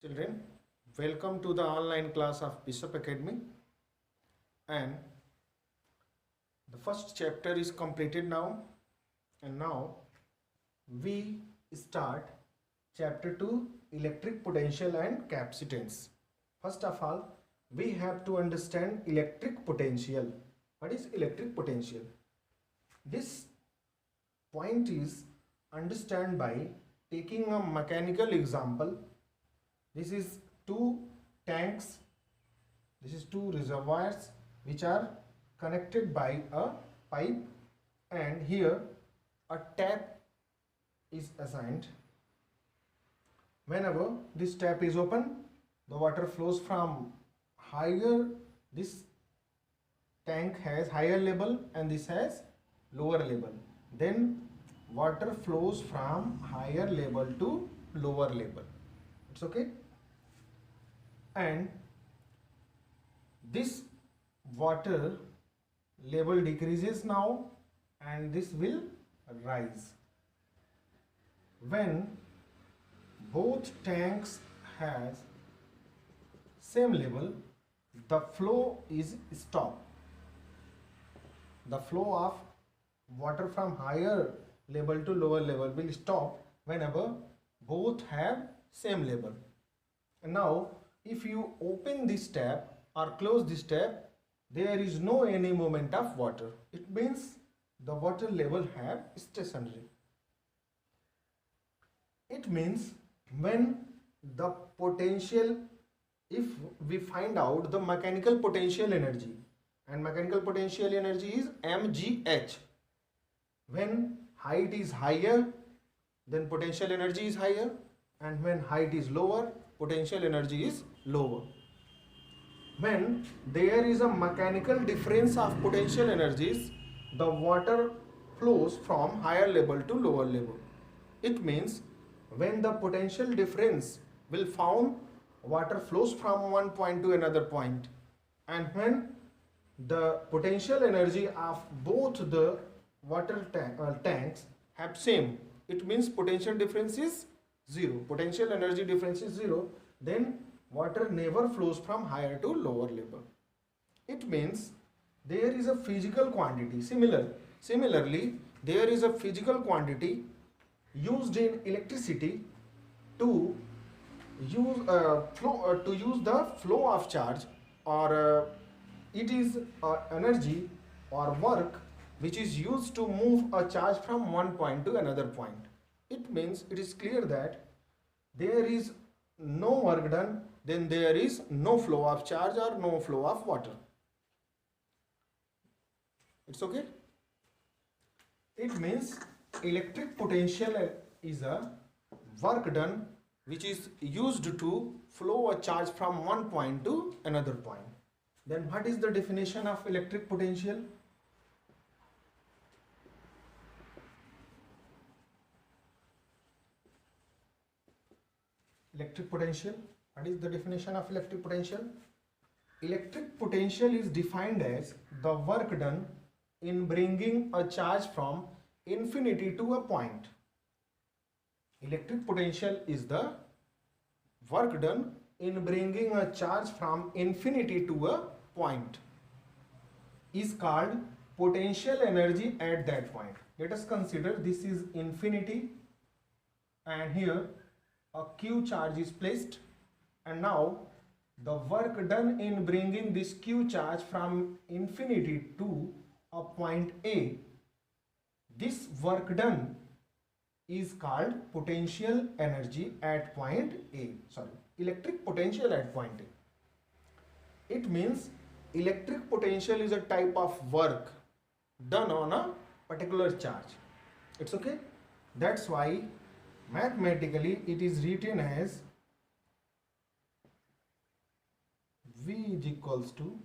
Children, welcome to the online class of Bishop Academy, and the first chapter is completed now, and now we start chapter 2, electric potential and capacitance. First of all, we have to understand electric potential. What is electric potential? This point is understand by taking a mechanical example. This is two tanks, this is two reservoirs which are connected by a pipe, and here a tap is assigned. Whenever this tap is open, the water flows from higher, this tank has higher level and this has lower level. Then water flows from higher level to lower level. It's okay. And this water level decreases now and this will rise. When both tanks has same level, the flow is stopped. The flow of water from higher level to lower level will stop whenever both have same level. And now if you open this tap or close this tap, there is no any movement of water. It means the water level have stationary. It means when the potential, if we find out the mechanical potential energy, and mechanical potential energy is mgh, when height is higher, then potential energy is higher, and when height is lower, potential energy is lower. When there is a mechanical difference of potential energies, the water flows from higher level to lower level. It means when the potential difference will found, water flows from one point to another point, and when the potential energy of both the tanks have same, it means potential difference is zero, potential energy difference is zero, then water never flows from higher to lower level. It means there is a physical quantity. Similarly, there is a physical quantity used in electricity to use the flow of charge, or it is energy or work which is used to move a charge from one point to another point. It means it is clear that there is no work done, then there is no flow of charge or no flow of water. It's okay. It means electric potential is a work done which is used to flow a charge from one point to another point. Then what is the definition of electric potential? Electric potential. What is the definition of electric potential? Electric potential is defined as the work done in bringing a charge from infinity to a point. Electric potential is the work done in bringing a charge from infinity to a point, is called potential energy at that point. Let us consider this is infinity, and here a q charge is placed, and now the work done in bringing this q charge from infinity to a point A, this work done is called potential energy at point A. Electric potential at point A. It means electric potential is a type of work done on a particular charge. It's okay. That's why mathematically it is written as V is equals to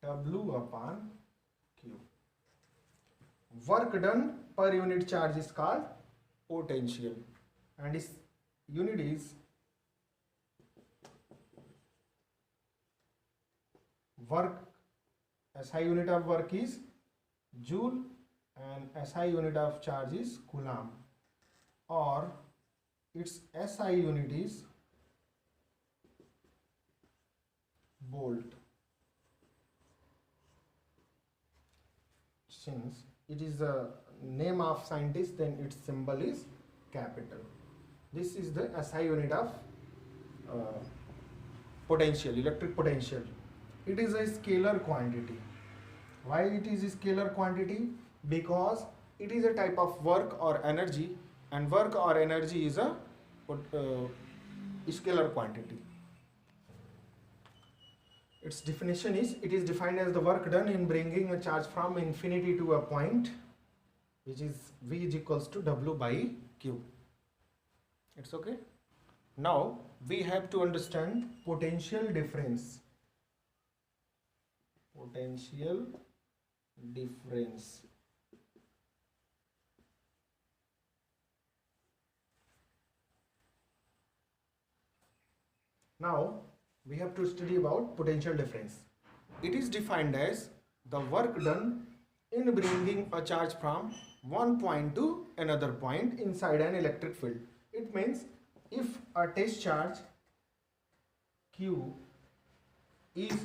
W upon Q. Work done per unit charge is called potential, and its unit is work. SI unit of work is joule and SI unit of charge is coulomb, or its SI unit is volt. Since it is the name of scientist, then its symbol is capital. This is the SI unit of potential, electric potential. It is a scalar quantity. Why it is a scalar quantity? Because it is a type of work or energy, and work or energy is a scalar quantity. Its definition is, it is defined as the work done in bringing a charge from infinity to a point, which is V is equals to W by Q. It's okay. Now we have to understand potential difference. Potential difference. Now we have to study about potential difference. It is defined as the work done in bringing a charge from one point to another point inside an electric field. It means if a test charge Q is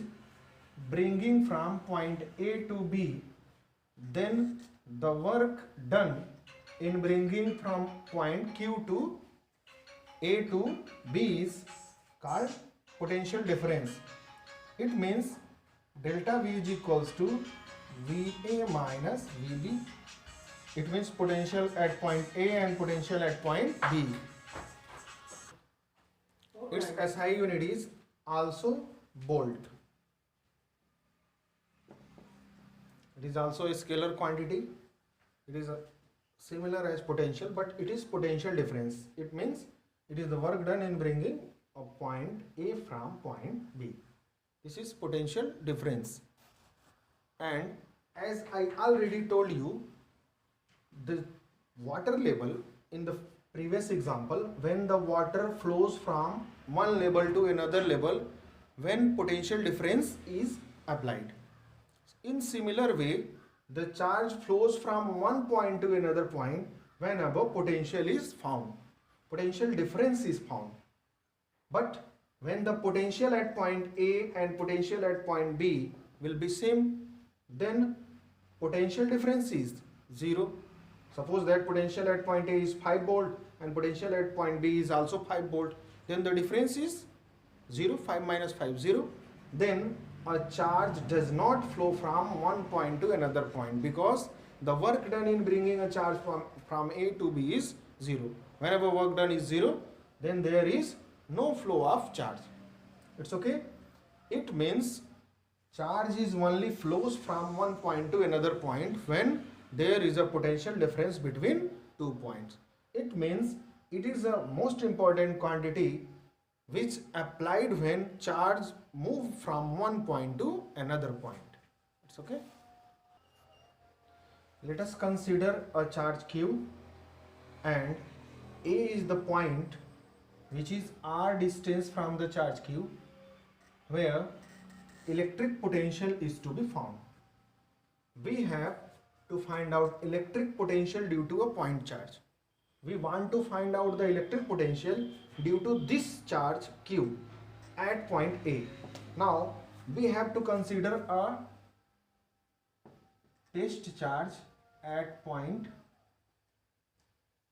bringing from point A to B, then the work done in bringing from point Q to A to B is called potential difference. It means delta V is equals to VA minus VB. It means potential at point A and potential at point B. Its SI unit is also volt. It is also a scalar quantity. It is similar as potential, but it is potential difference. It means it is the work done in bringing a point A from point B. This is potential difference. And as I already told you, the water level in the previous example, when the water flows from one level to another level, when potential difference is applied. In similar way, the charge flows from one point to another point whenever potential is found. Potential difference is found. But when the potential at point A and potential at point B will be same, then potential difference is 0. Suppose that potential at point A is 5 volt and potential at point B is also 5 volt, then the difference is 0, 5 minus 5, 0. Then a charge does not flow from one point to another point because the work done in bringing a charge from A to B is 0. Whenever work done is 0, then there is no flow of charge. It's okay. It means charge is only flows from one point to another point when there is a potential difference between 2 points. It means it is a most important quantity which applied when charge move from one point to another point. It's okay. Let us consider a charge Q and A is the point which is r distance from the charge Q where electric potential is to be found. We have to find out electric potential due to a point charge. We want to find out the electric potential due to this charge Q at point A. Now we have to consider a test charge at point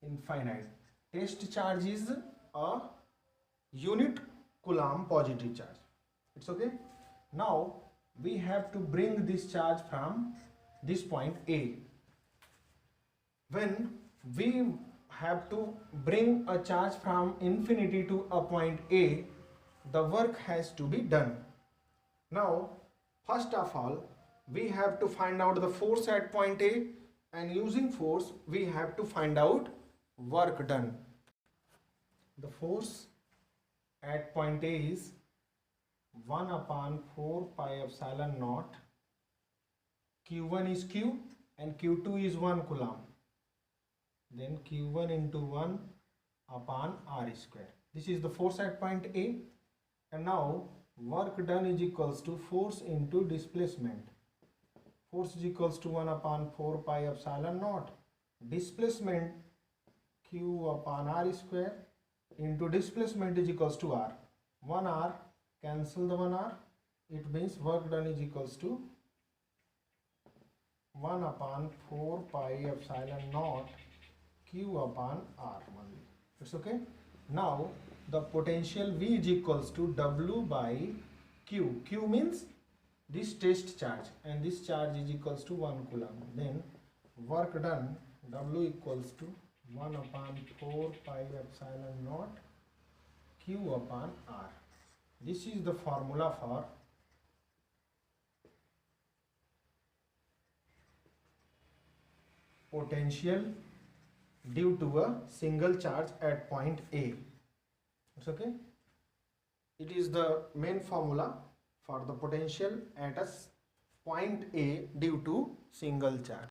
infinite. Test charge is a unit coulomb positive charge. It's okay. Now we have to bring this charge from this point A. When we have to bring a charge from infinity to a point A, the work has to be done. Now first of all, we have to find out the force at point A, and using force we have to find out work done. The force at point A is 1 upon 4 pi epsilon naught. Q1 is Q and Q2 is 1 coulomb. Then Q1 into 1 upon R square. This is the force at point A. And now work done is equals to force into displacement. Force is equals to 1 upon 4 pi epsilon naught. Displacement Q upon R square into displacement is equals to R. 1 R, cancel the 1 R, it means work done is equals to 1 upon 4 pi epsilon naught q upon r only. It's okay. Now the potential V is equals to W by Q. Q means this test charge, and this charge is equals to 1 coulomb. Then work done, W equals to 1 upon 4 pi epsilon naught Q upon R. This is the formula for potential due to a single charge at point A. It's okay. It is the main formula for the potential at a point A due to single charge.